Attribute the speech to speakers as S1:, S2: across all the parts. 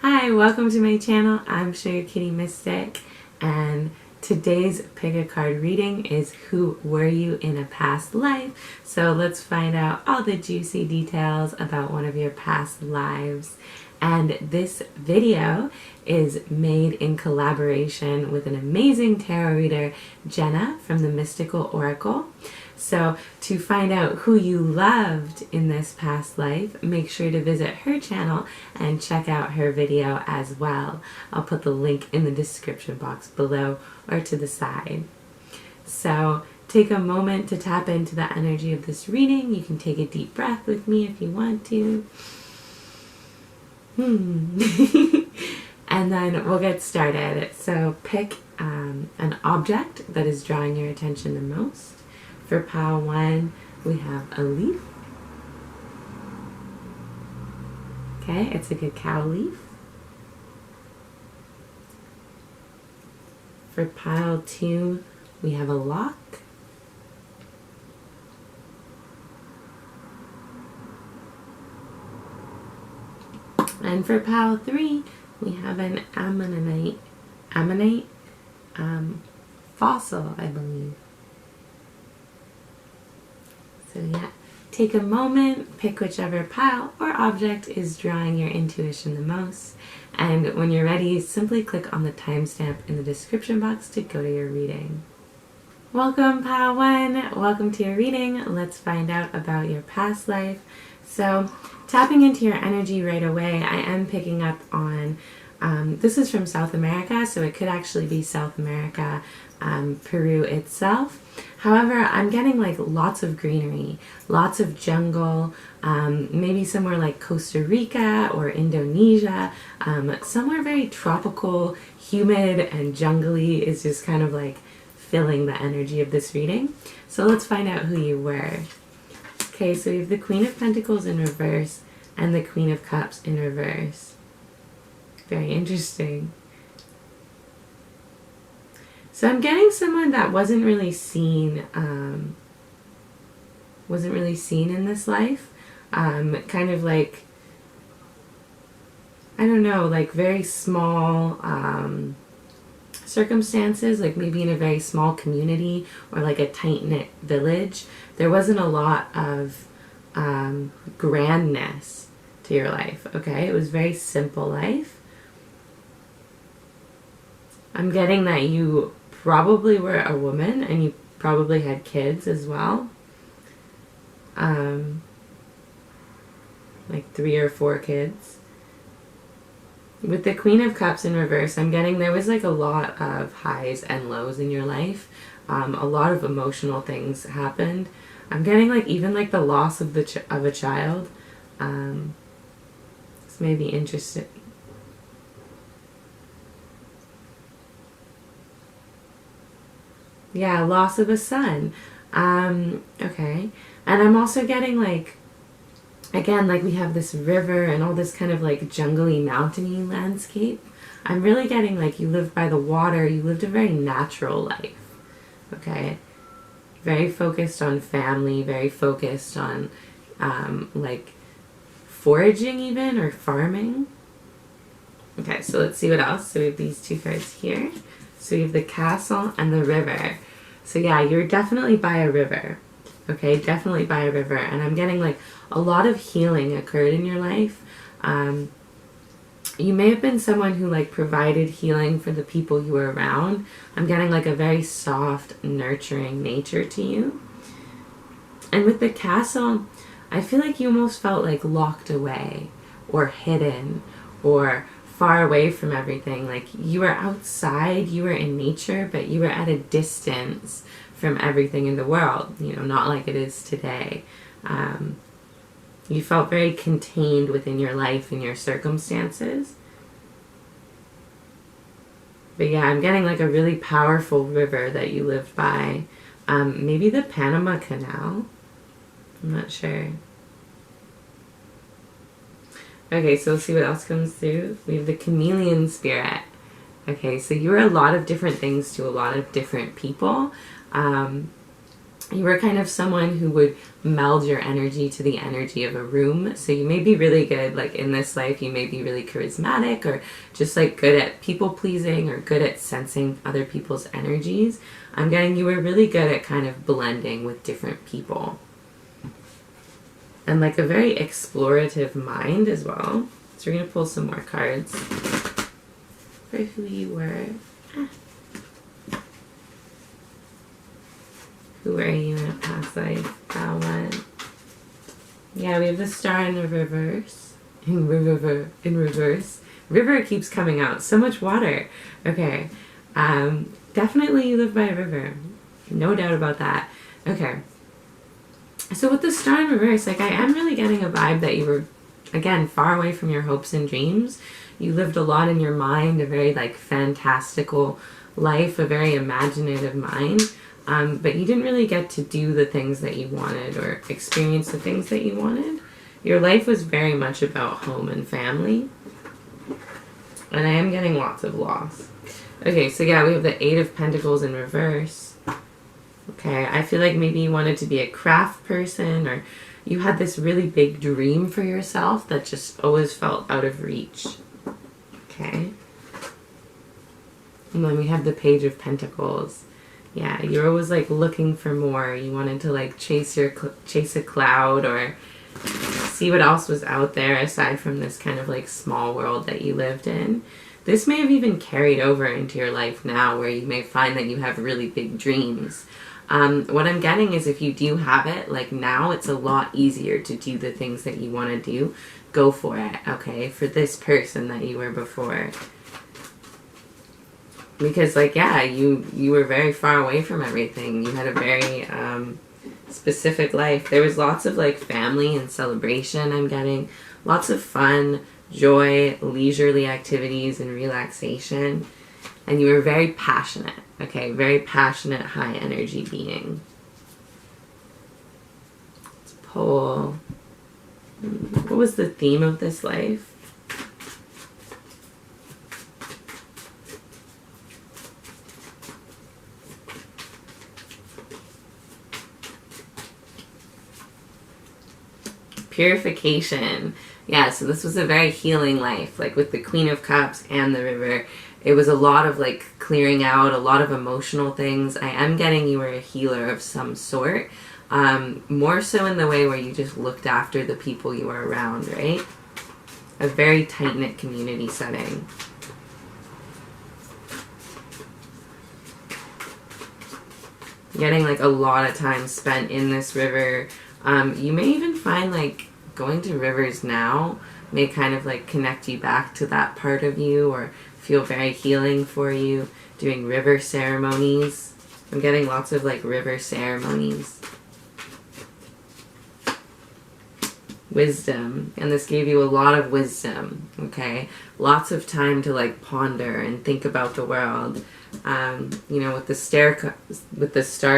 S1: Hi, welcome to my channel. I'm Sugar Kitty Mystic, and today's pick a card reading is Who Were You in a Past Life? So let's find out all the juicy details about one of your past lives. And this video is made in collaboration with an amazing tarot reader, Jenna from the Mystical Oracle. So to find out who you loved in this past life, make sure to visit her channel and check out her video as well. I'll put the link in the description box below or to the side. So take a moment to tap into the energy of this reading. You can take a deep breath with me if you want to. And then we'll get started. So pick an object that is drawing your attention the most. For pile 1, we have a leaf. Okay, it's a cacao leaf. For pile 2, we have a lock. And for pile 3, we have an ammonite fossil, I believe. So yeah, take a moment, pick whichever pile or object is drawing your intuition the most. And when you're ready, simply click on the timestamp in the description box to go to your reading. Welcome, pile 1. Welcome to your reading. Let's find out about your past life. So tapping into your energy right away, I am picking up on, this is from South America, so it could actually be South America, Peru itself. However, I'm getting like lots of greenery, lots of jungle, maybe somewhere like Costa Rica or Indonesia, somewhere very tropical, humid and jungly is just kind of like filling the energy of this reading. So let's find out who you were. Okay, so we have the Queen of Pentacles in reverse and the Queen of Cups in reverse. Very interesting. So I'm getting someone that wasn't really seen in this life. Kind of like, I don't know, like very small circumstances, like maybe in a very small community or like a tight-knit village. There wasn't a lot of grandness to your life, okay? It was very simple life. I'm getting that you probably were a woman and you probably had kids as well. Like 3 or 4 kids. With the Queen of Cups in reverse, I'm getting there was like a lot of highs and lows in your life. A lot of emotional things happened. I'm getting like even like the loss of a child. This may be interesting. Yeah, loss of a son. Okay. And I'm also getting like, again, like we have this river and all this kind of like jungly, mountainy landscape. I'm really getting like you lived by the water. You lived a very natural life. Okay. Very focused on family, very focused on like foraging even or farming. Okay, so let's see what else. So we have these 2 cards here. So you have the castle and the river. So yeah, you're definitely by a river. Okay, definitely by a river. And I'm getting like a lot of healing occurred in your life. You may have been someone who like provided healing for the people you were around. I'm getting like a very soft, nurturing nature to you. And with the castle, I feel like you almost felt like locked away or hidden or far away from everything. Like you were outside, you were in nature, but you were at a distance from everything in the world, you know, not like it is today. You felt very contained within your life and your circumstances. But yeah, I'm getting like a really powerful river that you lived by. Maybe the Panama Canal. I'm not sure. Okay, so let's see what else comes through. We have the chameleon spirit. Okay, so you were a lot of different things to a lot of different people. You were kind of someone who would meld your energy to the energy of a room. So you may be really good, like in this life, you may be really charismatic or just like good at people pleasing or good at sensing other people's energies. I'm getting you were really good at kind of blending with different people. And like a very explorative mind as well. So we're going to pull some more cards for who you were. Who were you in a past life? What? Yeah, we have the star in the reverse. In reverse. River keeps coming out. So much water. Okay. Definitely you live by a river. No doubt about that. Okay. So with the star in reverse, like I am really getting a vibe that you were, again, far away from your hopes and dreams. You lived a lot in your mind, a very like fantastical life, a very imaginative mind. But you didn't really get to do the things that you wanted or experience the things that you wanted. Your life was very much about home and family. And I am getting lots of loss. Okay, so yeah, we have the Eight of Pentacles in reverse. Okay, I feel like maybe you wanted to be a craft person, or you had this really big dream for yourself that just always felt out of reach. Okay. And then we have the Page of Pentacles. Yeah, you're always like looking for more. You wanted to like chase a cloud or see what else was out there aside from this kind of like small world that you lived in. This may have even carried over into your life now, where you may find that you have really big dreams. What I'm getting is if you do have it, like now it's a lot easier to do the things that you want to do. Go for it, okay? For this person that you were before. Because, like, yeah, you were very far away from everything. You had a very specific life. There was lots of, like, family and celebration, I'm getting. Lots of fun, joy, leisurely activities, and relaxation. And you were very passionate, okay? Very passionate, high-energy being. Let's pull. What was the theme of this life? Purification. Yeah, so this was a very healing life, like with the Queen of Cups and the River. It was a lot of like clearing out, a lot of emotional things. I am getting you were a healer of some sort. More so in the way where you just looked after the people you were around, right? A very tight-knit community setting. Getting like a lot of time spent in this river. You may even find like going to rivers now may kind of like connect you back to that part of you or feel very healing for you. Doing river ceremonies. I'm getting lots of like river ceremonies. Wisdom. And this gave you a lot of wisdom, okay? Lots of time to like ponder and think about the world. You know, with the star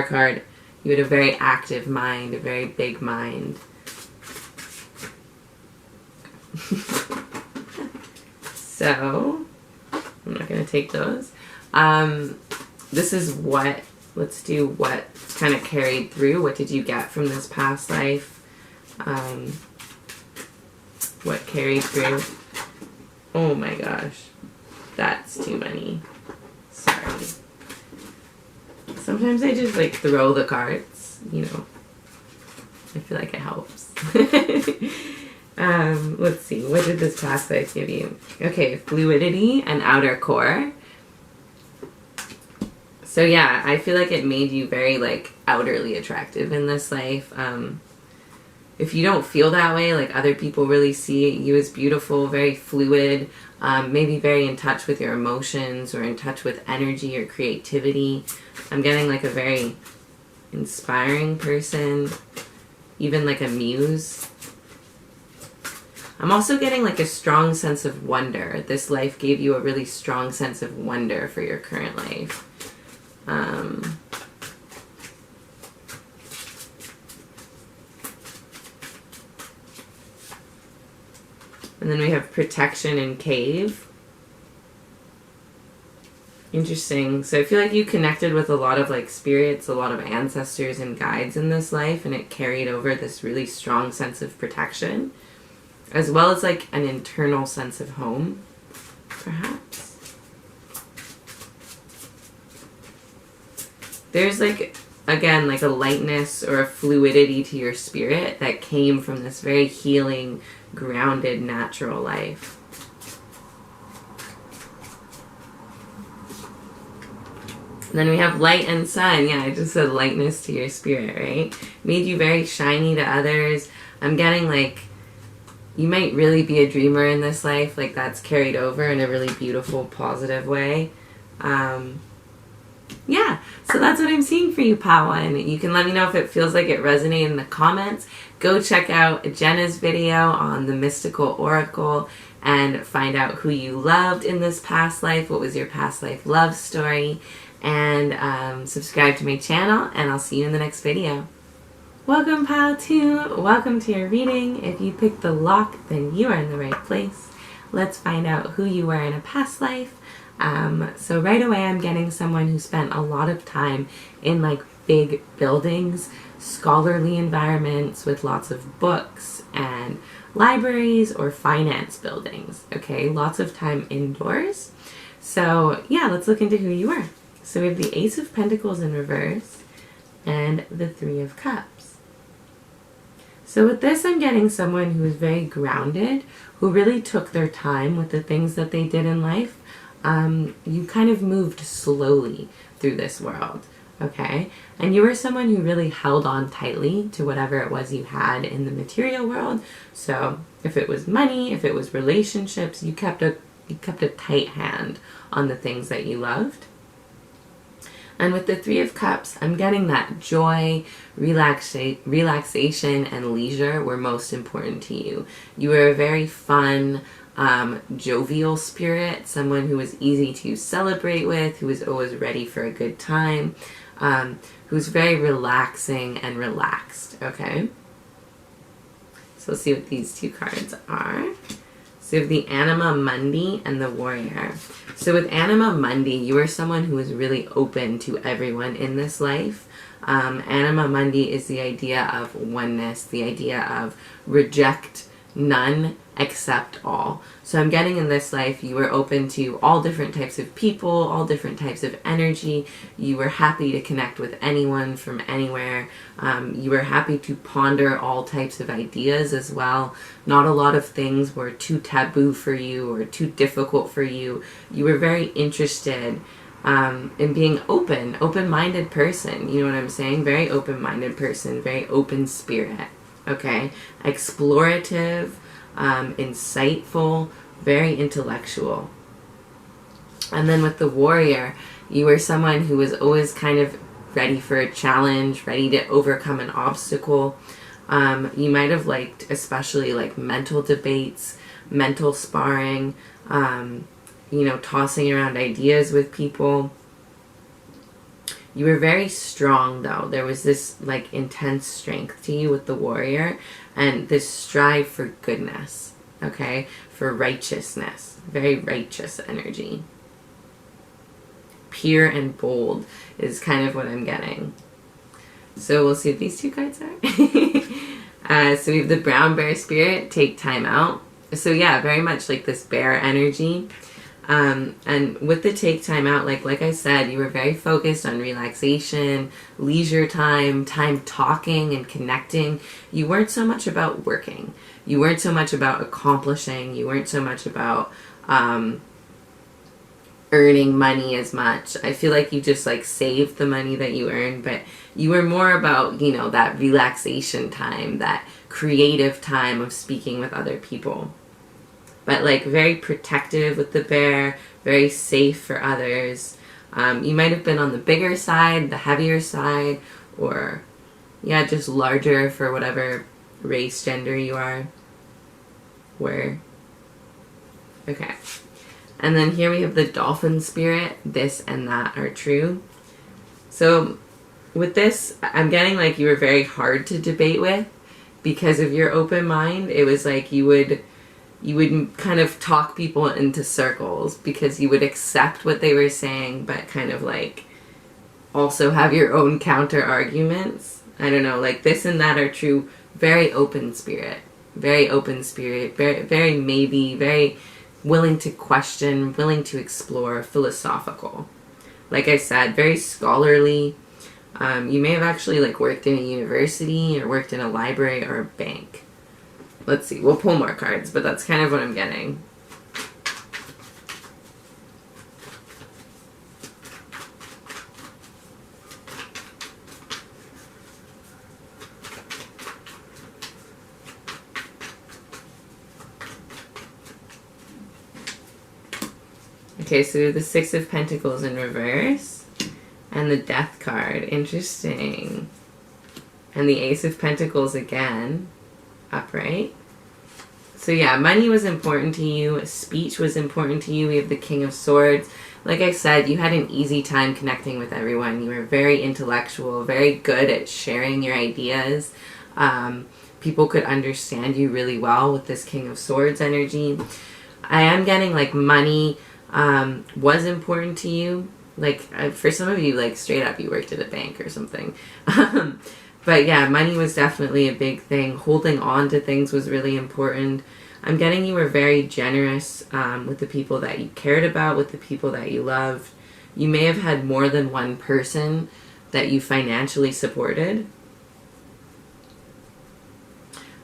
S1: card, you had a very active mind, a very big mind. So, I'm not going to take those. This is what, let's do what kind of carried through. What did you get from this past life? What carried through? Oh my gosh. That's too many. Sorry. Sometimes I just like throw the cards, you know. I feel like it helps. Let's see. What did this past life give you? Okay, fluidity and outer core. So yeah, I feel like it made you very like outwardly attractive in this life. If you don't feel that way, like other people really see you as beautiful, very fluid, maybe very in touch with your emotions or in touch with energy or creativity. I'm getting like a very inspiring person, even like a muse. I'm also getting like a strong sense of wonder. This life gave you a really strong sense of wonder for your current life. And then we have protection and cave. Interesting. So I feel like you connected with a lot of like spirits, a lot of ancestors and guides in this life, and it carried over this really strong sense of protection, as well as like an internal sense of home, perhaps. There's like, again, like a lightness or a fluidity to your spirit that came from this very healing, grounded, natural life. Then we have light and sun. Yeah, I just said lightness to your spirit, right? Made you very shiny to others. I'm getting like, you might really be a dreamer in this life. Like that's carried over in a really beautiful, positive way. Yeah, so that's what I'm seeing for you, Pawa. And you can let me know if it feels like it resonated in the comments. Go check out Jenna's video on the Mystical Oracle and find out who you loved in this past life. What was your past life love story? And subscribe to my channel, and I'll see you in the next video. Welcome, Pile 2. Welcome to your reading. If you picked the lock, then you are in the right place. Let's find out who you were in a past life. So right away, I'm getting someone who spent a lot of time in like big buildings, scholarly environments with lots of books and libraries or finance buildings. Okay, lots of time indoors. So yeah, let's look into who you were. So we have the Ace of Pentacles in reverse and the Three of Cups. So with this, I'm getting someone who is very grounded, who really took their time with the things that they did in life. You kind of moved slowly through this world, okay? And you were someone who really held on tightly to whatever it was you had in the material world. So if it was money, if it was relationships, you kept a tight hand on the things that you loved. And with the Three of Cups, I'm getting that joy, relaxation, and leisure were most important to you. You were a very fun, jovial spirit, someone who was easy to celebrate with, who was always ready for a good time, who's very relaxing and relaxed, okay? So let's see what these two cards are. So we have the Anima Mundi and the Warrior. So with Anima Mundi, you are someone who is really open to everyone in this life. Anima Mundi is the idea of oneness, the idea of reject none, accept all. So I'm getting in this life, you were open to all different types of people, all different types of energy. You were happy to connect with anyone from anywhere. You were happy to ponder all types of ideas as well. Not a lot of things were too taboo for you or too difficult for you. You were very interested in being open-minded person. You know what I'm saying? Very open-minded person, very open spirit. Okay, explorative, insightful, very intellectual. And then with the Warrior, you were someone who was always kind of ready for a challenge, ready to overcome an obstacle. You might have liked especially like mental debates, mental sparring, you know, tossing around ideas with people. You were very strong, though. There was this, like, intense strength to you with the Warrior and this strive for goodness, okay? For righteousness. Very righteous energy. Pure and bold is kind of what I'm getting. So we'll see what these two cards are. So we have the Brown Bear Spirit, take time out. So yeah, very much like this bear energy. And with the take time out, like I said, you were very focused on relaxation, leisure time, time talking and connecting. You weren't so much about working. You weren't so much about accomplishing. You weren't so much about earning money as much. I feel like you just like saved the money that you earned, but you were more about, you know, that relaxation time, that creative time of speaking with other people. But like very protective with the bear, very safe for others. You might have been on the bigger side, the heavier side, or yeah, just larger for whatever race, gender you are. Were. Okay. And then here we have the Dolphin Spirit. This and that are true. So with this, I'm getting like you were very hard to debate with because of your open mind. It was like you would you would kind of talk people into circles because you would accept what they were saying, but kind of like also have your own counter arguments. I don't know, like this and that are true. Very open spirit, very very maybe, very willing to question, willing to explore, philosophical. Like I said, very scholarly. You may have actually like worked in a university or worked in a library or a bank. Let's see, we'll pull more cards, but that's kind of what I'm getting. Okay, so the Six of Pentacles in reverse and the Death card. Interesting. And the Ace of Pentacles again, upright. So yeah, money was important to you. Speech was important to you. We have the King of Swords. Like I said, you had an easy time connecting with everyone. You were very intellectual, very good at sharing your ideas. People could understand you really well with this King of Swords energy. I am getting like money was important to you. Like for some of you, like straight up you worked at a bank or something. But yeah, money was definitely a big thing. Holding on to things was really important. I'm getting you were very generous with the people that you cared about, with the people that you loved. You may have had more than one person that you financially supported.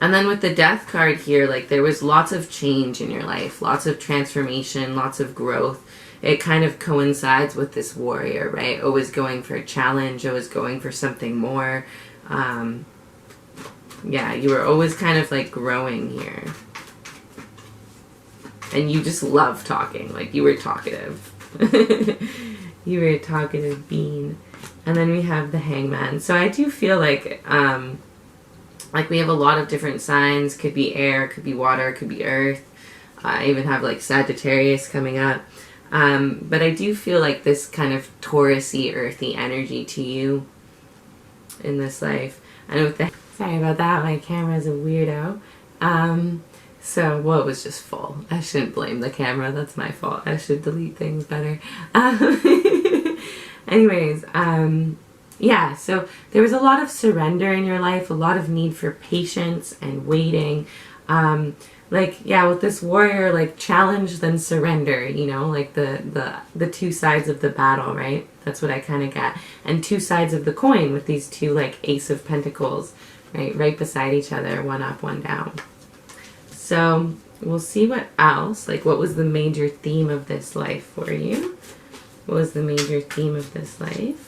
S1: And then with the Death card here, like there was lots of change in your life, lots of transformation, lots of growth. It kind of coincides with this warrior, right? Always going for a challenge, always going for something more. Yeah, you were always kind of like growing here. And you just love talking, like you were talkative. You were a talkative being. And then we have the Hangman. So I do feel like we have a lot of different signs. Could be air, could be water, could be earth. I even have like Sagittarius coming up. But I do feel like this kind of Taurus-y, earthy energy to you in this life. And with the... Sorry about that, my camera's a weirdo. So, well, it was just full. I shouldn't blame the camera, that's my fault. I should delete things better. Anyways, yeah, so there was a lot of surrender in your life, a lot of need for patience and waiting. Like, yeah, with this warrior, like challenge then surrender, you know, like the two sides of the battle, right? That's what I kind of get. And two sides of the coin with these two like Ace of Pentacles, right beside each other, one up, one down. So we'll see what else, like what was the major theme of this life for you? What was the major theme of this life?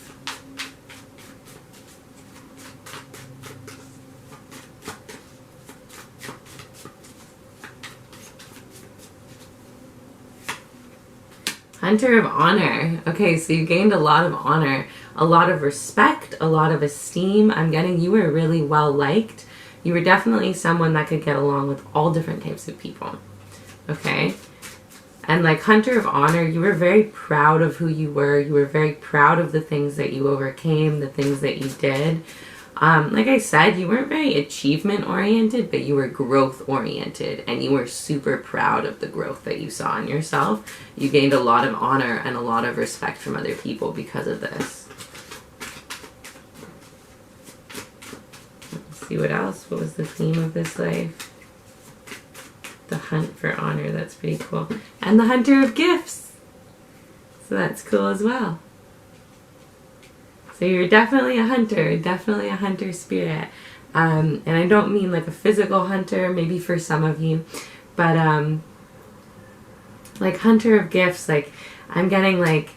S1: Hunter of Honor. Okay, so you gained a lot of honor, a lot of respect, a lot of esteem. I'm getting you were really well liked. You were definitely someone that could get along with all different types of people. Okay? And like Hunter of Honor, you were very proud of who you were. You were very proud of the things that you overcame, the things that you did. Like I said, you weren't very achievement oriented, but you were growth oriented, and you were super proud of the growth that you saw in yourself. You gained a lot of honor and a lot of respect from other people because of this. Let's see what else. What was the theme of this life? The hunt for honor. That's pretty cool. And the hunter of gifts. So that's cool as well. So you're definitely a hunter spirit. And I don't mean like a physical hunter, maybe for some of you, but like hunter of gifts, like I'm getting like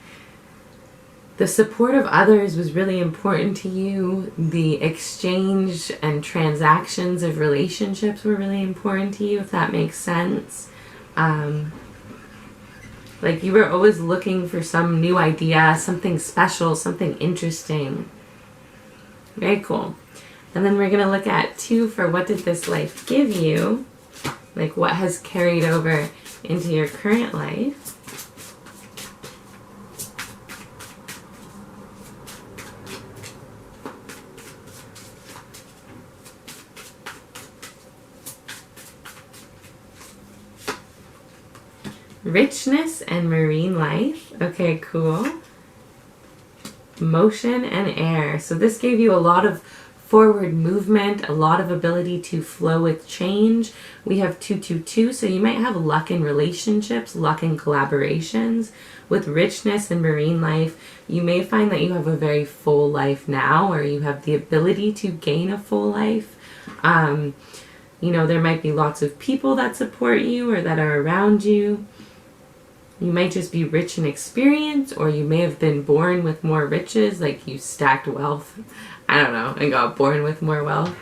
S1: the support of others was really important to you. The exchange and transactions of relationships were really important to you, if that makes sense. Like you were always looking for some new idea, something special, something interesting. Very cool. And then we're going to look at 2 for what did this life give you? Like what has carried over into your current life. richness and marine life. Okay, cool. Motion and air. So this gave you a lot of forward movement, a lot of ability to flow with change. We have 222, so you might have luck in relationships, luck in collaborations. With richness and marine life, you may find that you have a very full life now, or you have the ability to gain a full life. You know, there might be lots of people that support you or that are around you. You might just be rich in experience, or you may have been born with more riches, like you stacked wealth, I don't know, and got born with more wealth.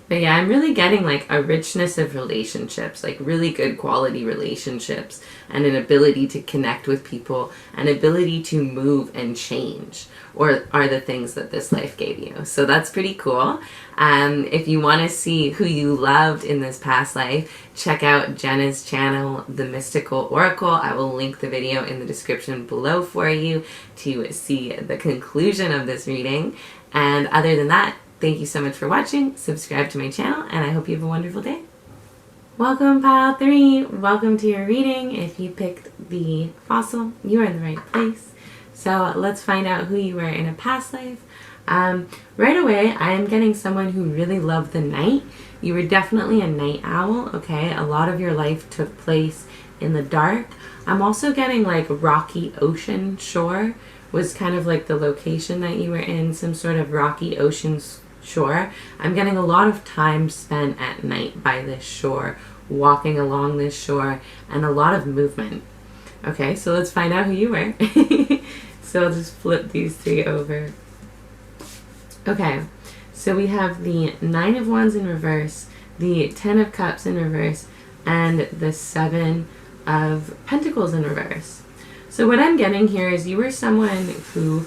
S1: But yeah, I'm really getting like a richness of relationships, like really good quality relationships, and an ability to connect with people, an ability to move and change, or are the things that this life gave you. So that's pretty cool. If you want to see who you loved in this past life, check out Jenna's channel, The Mystical Oracle. I will link the video in the description below for you to see the conclusion of this reading. And other than that, thank you so much for watching. Subscribe to my channel, and I hope you have a wonderful day. Welcome, Pile 3. Welcome to your reading. If you picked the fossil, you are in the right place. So let's find out who you were in a past life. Right away, I am getting someone who really loved the night. You were definitely a night owl, okay? A lot of your life took place in the dark. I'm also getting like rocky ocean shore was kind of like the location that you were in, some sort of rocky ocean shore. I'm getting a lot of time spent at night by this shore, walking along this shore, and a lot of movement. Okay, so let's find out who you were. So I'll just flip these 3 over. Okay, so we have the 9 of Wands in reverse, the 10 of Cups in reverse, and the 7 of Pentacles in reverse. So what I'm getting here is you were someone who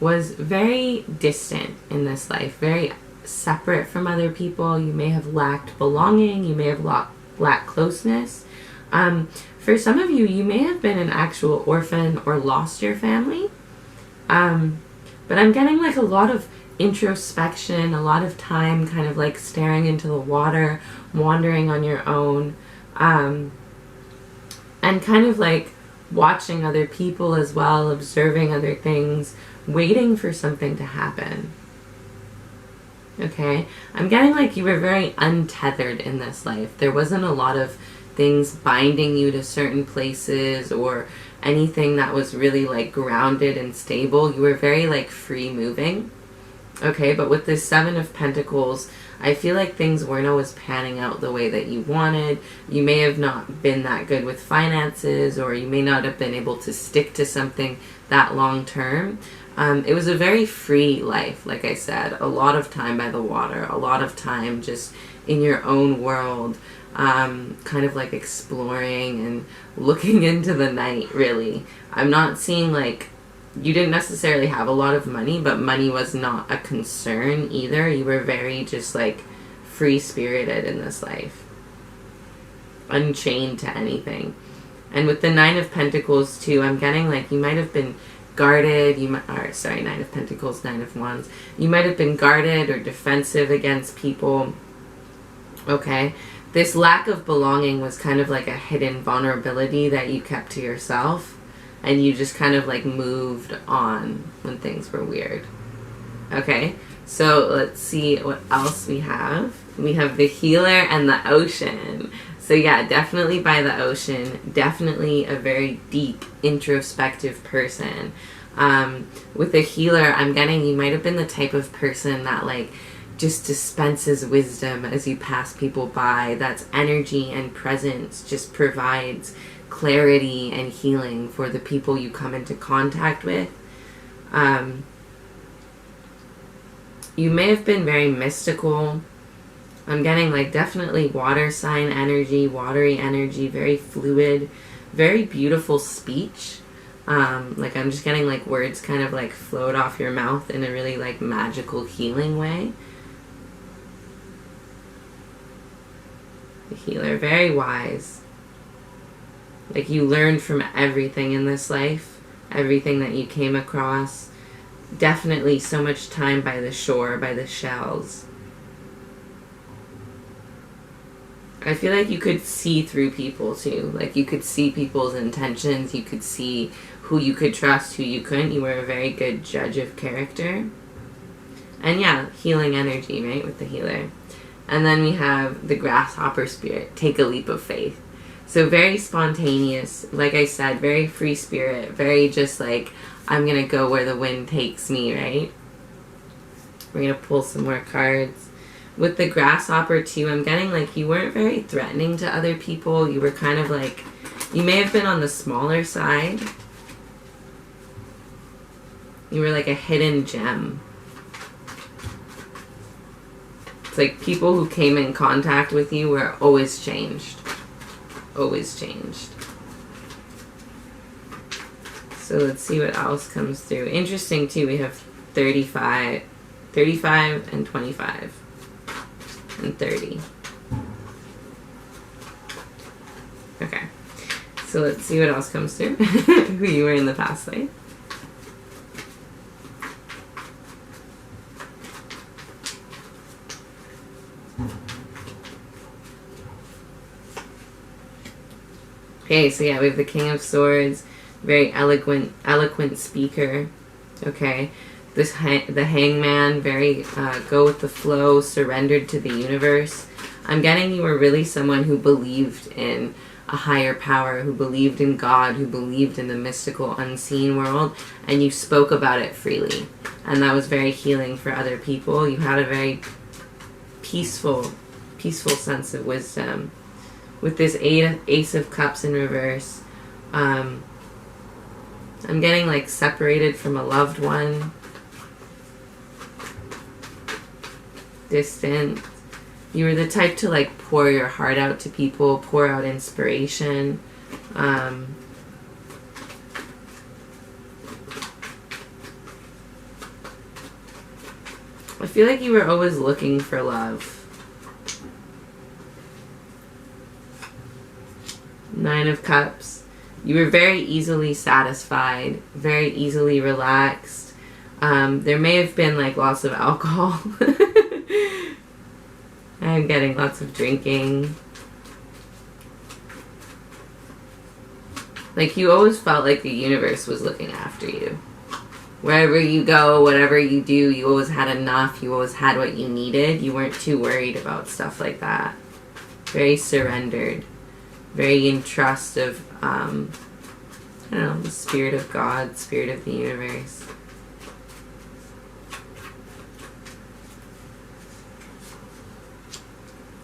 S1: was very distant in this life, very separate from other people. You may have lacked belonging. You may have lacked closeness. For some of you, you may have been an actual orphan or lost your family. But I'm getting like a lot of introspection, a lot of time kind of like staring into the water, wandering on your own, and kind of like watching other people as well, observing other things, waiting for something to happen. Okay, I'm getting like you were very untethered in this life. There wasn't a lot of things binding you to certain places or anything that was really like grounded and stable. You were very like free moving. Okay, but with this 7 of Pentacles, I feel like things weren't always panning out the way that you wanted. You may have not been that good with finances, or you may not have been able to stick to something that long term. It was a very free life, like I said. A lot of time by the water, a lot of time just in your own world, kind of like exploring and looking into the night, really. I'm not seeing like you didn't necessarily have a lot of money, but money was not a concern either. You were very just like free-spirited in this life, unchained to anything. And with the 9 of Pentacles too, I'm getting like you might have been guarded. You might, or sorry, 9 of Pentacles, 9 of Wands. You might have been guarded or defensive against people. Okay, this lack of belonging was kind of like a hidden vulnerability that you kept to yourself. And you just kind of like moved on when things were weird. Okay, so let's see what else we have. We have the Healer and the Ocean. So yeah, definitely by the ocean. Definitely a very deep, introspective person. With the Healer, I'm getting you might have been the type of person that like just dispenses wisdom as you pass people by. That's energy and presence, just provides clarity and healing for the people you come into contact with. You may have been very mystical. I'm getting like definitely water sign energy, watery energy, very fluid, very beautiful speech. Like I'm just getting like words kind of like float off your mouth in a really like magical healing way. The Healer, very wise. Like you learned from everything in this life, everything that you came across. Definitely so much time by the shore, by the shells. I feel like you could see through people too. Like you could see people's intentions. You could see who you could trust, who you couldn't. You were a very good judge of character. And yeah, healing energy, right, with the healer. And then we have the grasshopper spirit, take a leap of faith. So very spontaneous, like I said, very free spirit, very just like, I'm going to go where the wind takes me, right? We're going to pull some more cards. With the grasshopper too, I'm getting like you weren't very threatening to other people. You were kind of like, you may have been on the smaller side. You were like a hidden gem. It's like people who came in contact with you were always changed. Always changed. So let's see what else comes through. Interesting too, we have 35 and 25 and 30. Okay. So let's see what else comes through. Who you were in the past life. Okay, so yeah, we have the King of Swords, very eloquent speaker. Okay, the Hangman, very go with the flow, surrendered to the universe. I'm getting you were really someone who believed in a higher power, who believed in God, who believed in the mystical, unseen world, and you spoke about it freely. And that was very healing for other people. You had a very peaceful sense of wisdom. With this Ace of Cups in reverse, I'm getting like separated from a loved one, distant. You were the type to like pour your heart out to people, pour out inspiration. I feel like you were always looking for love. 9 of Cups. You were very easily satisfied, very easily relaxed. There may have been like lots of alcohol. I'm getting lots of drinking. Like you always felt like the universe was looking after you. Wherever you go, whatever you do, you always had enough. You always had what you needed. You weren't too worried about stuff like that. Very surrendered. Very in trust of, I don't know, the spirit of God, spirit of the universe.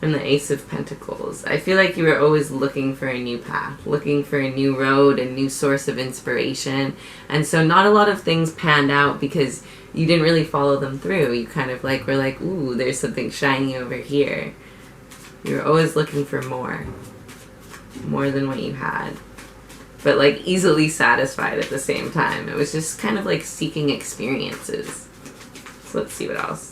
S1: And the Ace of Pentacles. I feel like you were always looking for a new path, looking for a new road, a new source of inspiration. And so not a lot of things panned out because you didn't really follow them through. You kind of like were like, ooh, there's something shiny over here. You were always looking for more than what you had, but like easily satisfied at the same time. It was just kind of like seeking experiences. So let's see what else.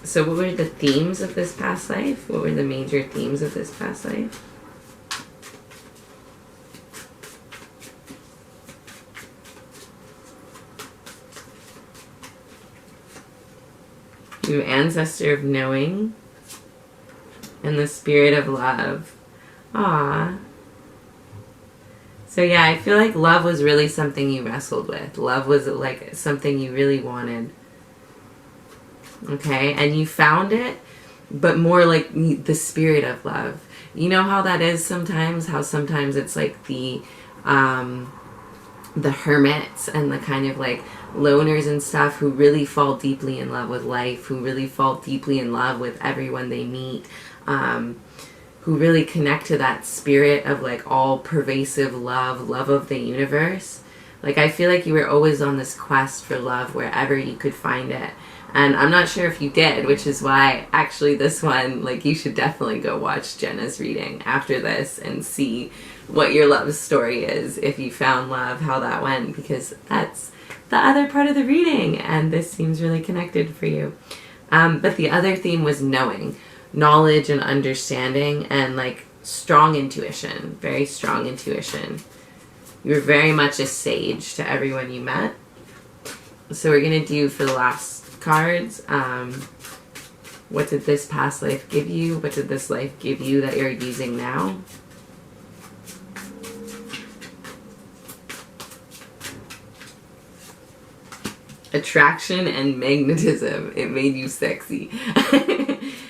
S1: So what were the themes of this past life? What were the major themes of this past life? You have Ancestor of Knowing and the Spirit of Love. Aww. So yeah, I feel like love was really something you wrestled with. Love was like something you really wanted. Okay, and you found it, but more like the spirit of love. You know how that is sometimes? How sometimes it's like the hermits and the kind of like loners and stuff who really fall deeply in love with life, who really fall deeply in love with everyone they meet, who really connect to that spirit of like all pervasive love of the universe. Like I feel like you were always on this quest for love wherever you could find it. And I'm not sure if you did, which is why actually this one, like you should definitely go watch Jenna's reading after this and see what your love story is, if you found love, how that went, because that's the other part of the reading and this seems really connected for you. But the other theme was knowing, knowledge and understanding and like strong intuition, very strong intuition. You were very much a sage to everyone you met. So we're going to do for the last cards, What did this past life give you? What did this life give you that you're using now? Attraction and magnetism. It made you sexy.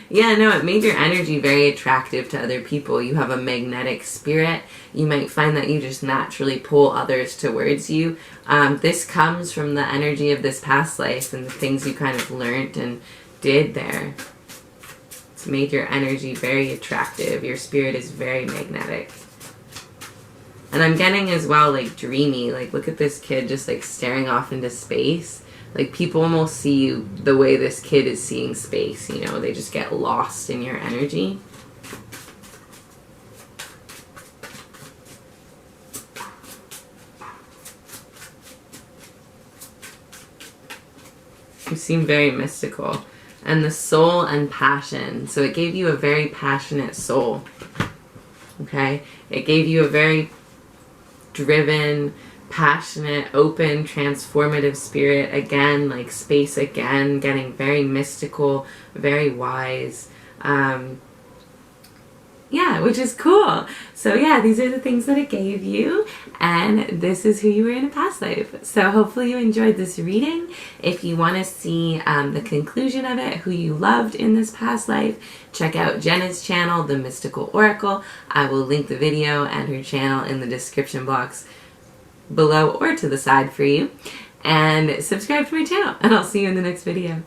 S1: Yeah, no, it made your energy very attractive to other people. You have a magnetic spirit. You might find that you just naturally pull others towards you. This comes from the energy of this past life and the things you kind of learned and did there. It's made your energy very attractive. Your spirit is very magnetic. And I'm getting as well, like, dreamy. Like, look at this kid just, like, staring off into space. Like, people almost see you the way this kid is seeing space, you know? They just get lost in your energy. You seem very mystical. And the soul and passion. So it gave you a very passionate soul. Okay? It gave you a very driven, passionate, open, transformative spirit. Again, like space again, getting very mystical, very wise. Yeah, which is cool. So yeah, these are the things that it gave you, and this is who you were in a past life. So hopefully you enjoyed this reading. If you want to see the conclusion of it, who you loved in this past life, check out Jenna's channel, The Mystical Oracle. I will link the video and her channel in the description box below or to the side for you. And subscribe to my channel, and I'll see you in the next video.